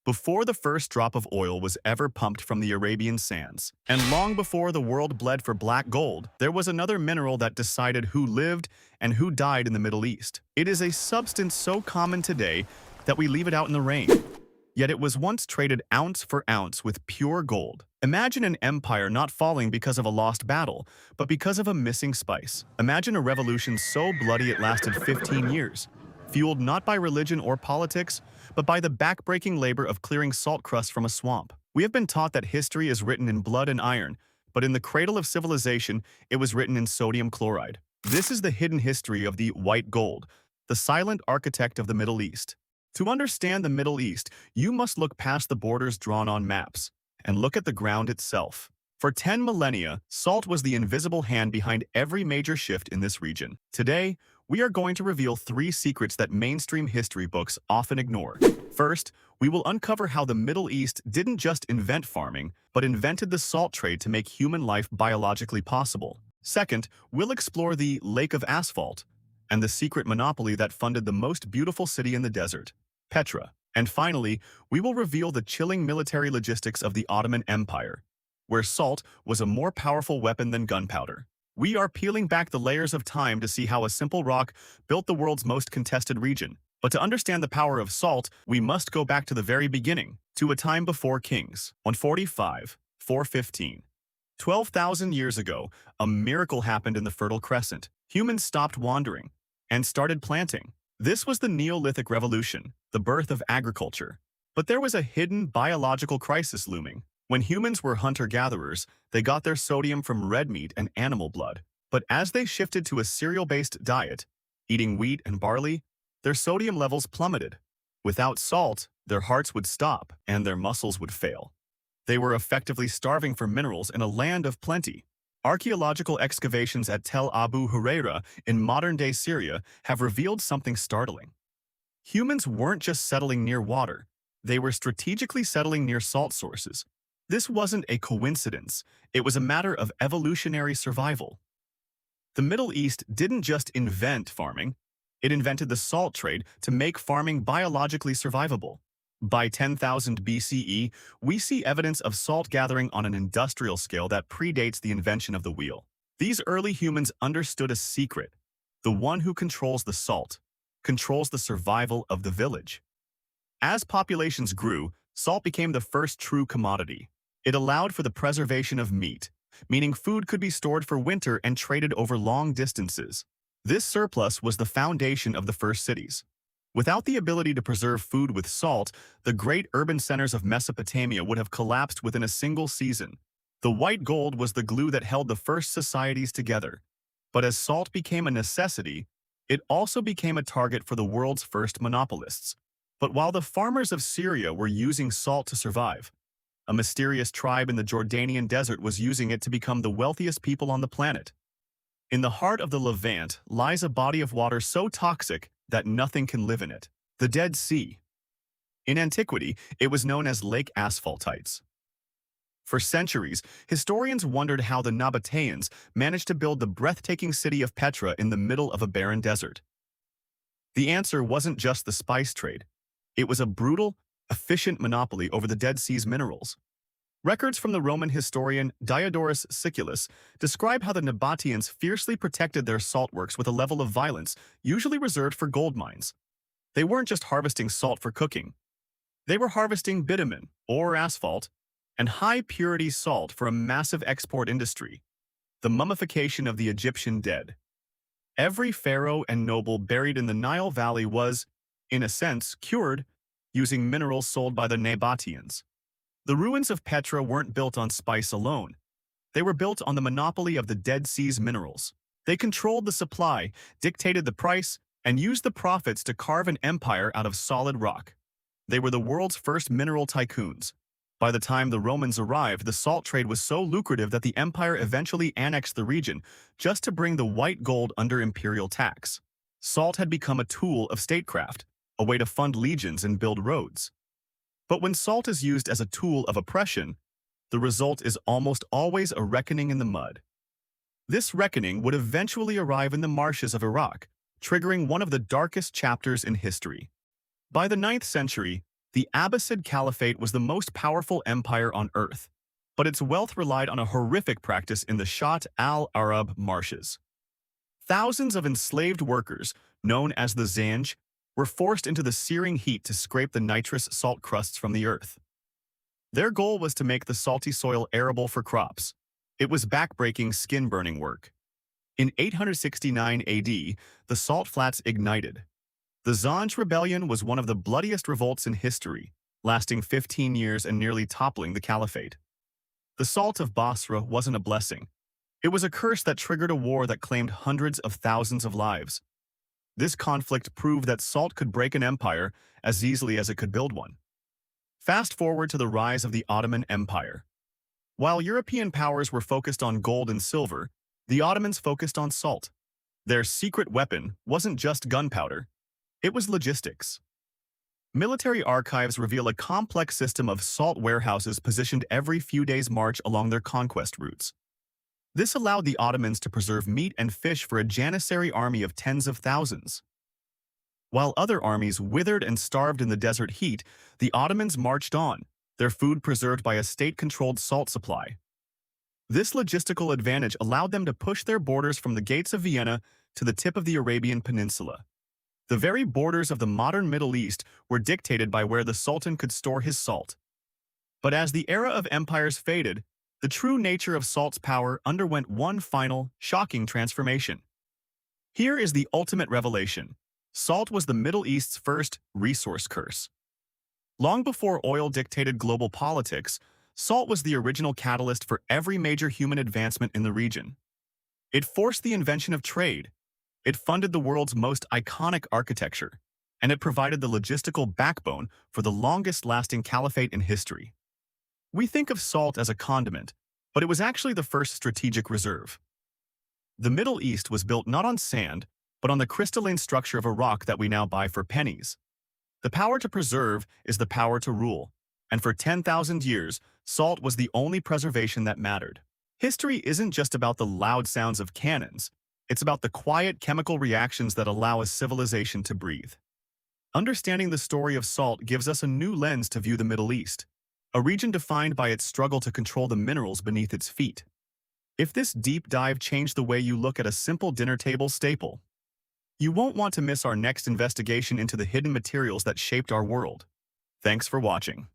before the first drop of oil was ever pumped from the Arabian sands, and long before the world bled for black gold, there was another mineral that decided who lived and who died in the Middle East. It is a substance so common today that we leave it out in the rain. Yet it was once traded ounce for ounce with pure gold. Imagine an empire not falling because of a lost battle, but because of a missing spice. Imagine a revolution so bloody it lasted 15 years, fueled not by religion or politics, but by the backbreaking labor of clearing salt crust from a swamp. We have been taught that history is written in blood and iron, but in the cradle of civilization, it was written in sodium chloride. This is the hidden history of the white gold, the silent architect of the Middle East. To understand the Middle East, you must look past the borders drawn on maps and look at the ground itself. For 10 millennia, salt was the invisible hand behind every major shift in this region. Today, we are going to reveal 3 secrets that mainstream history books often ignore. First, we will uncover how the Middle East didn't just invent farming, but invented the salt trade to make human life biologically possible. Second, we'll explore the Lake of Asphalt and the secret monopoly that funded the most beautiful city in the desert, Petra. And finally, we will reveal the chilling military logistics of the Ottoman Empire, where salt was a more powerful weapon than gunpowder. We are peeling back the layers of time to see how a simple rock built the world's most contested region. But to understand the power of salt, we must go back to the very beginning, to a time before kings. 145, 415. 12,000 years ago, a miracle happened in the Fertile Crescent. Humans stopped wandering and started planting. This was the Neolithic Revolution, the birth of agriculture. But there was a hidden biological crisis looming. When humans were hunter-gatherers, they got their sodium from red meat and animal blood. But as they shifted to a cereal-based diet, eating wheat and barley, their sodium levels plummeted. Without salt, their hearts would stop and their muscles would fail. They were effectively starving for minerals in a land of plenty. Archaeological excavations at Tel Abu Huraira in modern-day Syria have revealed something startling. Humans weren't just settling near water, they were strategically settling near salt sources. This wasn't a coincidence, it was a matter of evolutionary survival. The Middle East didn't just invent farming, it invented the salt trade to make farming biologically survivable. By 10,000 BCE, we see evidence of salt gathering on an industrial scale that predates the invention of the wheel. These early humans understood a secret. The one who controls the salt controls the survival of the village. As populations grew, salt became the first true commodity. It allowed for the preservation of meat, meaning food could be stored for winter and traded over long distances. This surplus was the foundation of the first cities. Without the ability to preserve food with salt, the great urban centers of Mesopotamia would have collapsed within a single season. The white gold was the glue that held the first societies together. But as salt became a necessity, it also became a target for the world's first monopolists. But while the farmers of Syria were using salt to survive, a mysterious tribe in the Jordanian desert was using it to become the wealthiest people on the planet. In the heart of the Levant lies a body of water so toxic that nothing can live in it, the Dead Sea. In antiquity, it was known as Lake Asphaltites. For centuries, historians wondered how the Nabataeans managed to build the breathtaking city of Petra in the middle of a barren desert. The answer wasn't just the spice trade. It was a brutal, efficient monopoly over the Dead Sea's minerals. Records from the Roman historian Diodorus Siculus describe how the Nabataeans fiercely protected their saltworks with a level of violence usually reserved for gold mines. They weren't just harvesting salt for cooking. They were harvesting bitumen, or asphalt, and high-purity salt for a massive export industry, the mummification of the Egyptian dead. Every pharaoh and noble buried in the Nile Valley was, in a sense, cured using minerals sold by the Nabataeans. The ruins of Petra weren't built on spice alone. They were built on the monopoly of the Dead Sea's minerals. They controlled the supply, dictated the price, and used the profits to carve an empire out of solid rock. They were the world's first mineral tycoons. By the time the Romans arrived, the salt trade was so lucrative that the empire eventually annexed the region just to bring the white gold under imperial tax. Salt had become a tool of statecraft, a way to fund legions and build roads. But when salt is used as a tool of oppression, the result is almost always a reckoning in the mud. This reckoning would eventually arrive in the marshes of Iraq, triggering one of the darkest chapters in history. By the 9th century, The Abbasid Caliphate was the most powerful empire on earth, but its wealth relied on a horrific practice in the Shatt al-Arab marshes. Thousands of enslaved workers, known as the Zanj, were forced into the searing heat to scrape the nitrous salt crusts from the earth. Their goal was to make the salty soil arable for crops. It was backbreaking, skin-burning work. In 869 AD, the salt flats ignited. The Zanj rebellion was one of the bloodiest revolts in history, lasting 15 years and nearly toppling the caliphate. The salt of Basra wasn't a blessing. It was a curse that triggered a war that claimed hundreds of thousands of lives. This conflict proved that salt could break an empire as easily as it could build one. Fast forward to the rise of the Ottoman Empire. While European powers were focused on gold and silver, the Ottomans focused on salt. Their secret weapon wasn't just gunpowder, it was logistics. Military archives reveal a complex system of salt warehouses positioned every few days' march along their conquest routes. This allowed the Ottomans to preserve meat and fish for a janissary army of tens of thousands. While other armies withered and starved in the desert heat, the Ottomans marched on, their food preserved by a state-controlled salt supply. This logistical advantage allowed them to push their borders from the gates of Vienna to the tip of the Arabian Peninsula. The very borders of the modern Middle East were dictated by where the Sultan could store his salt. But as the era of empires faded, the true nature of salt's power underwent one final, shocking transformation. Here is the ultimate revelation. Salt was the Middle East's first resource curse. Long before oil dictated global politics, salt was the original catalyst for every major human advancement in the region. It forced the invention of trade. It funded the world's most iconic architecture, and it provided the logistical backbone for the longest-lasting caliphate in history. We think of salt as a condiment, but it was actually the first strategic reserve. The Middle East was built not on sand, but on the crystalline structure of a rock that we now buy for pennies. The power to preserve is the power to rule, and for 10,000 years, salt was the only preservation that mattered. History isn't just about the loud sounds of cannons, it's about the quiet chemical reactions that allow a civilization to breathe. Understanding the story of salt gives us a new lens to view the Middle East, a region defined by its struggle to control the minerals beneath its feet. If this deep dive changed the way you look at a simple dinner table staple, you won't want to miss our next investigation into the hidden materials that shaped our world. Thanks for watching.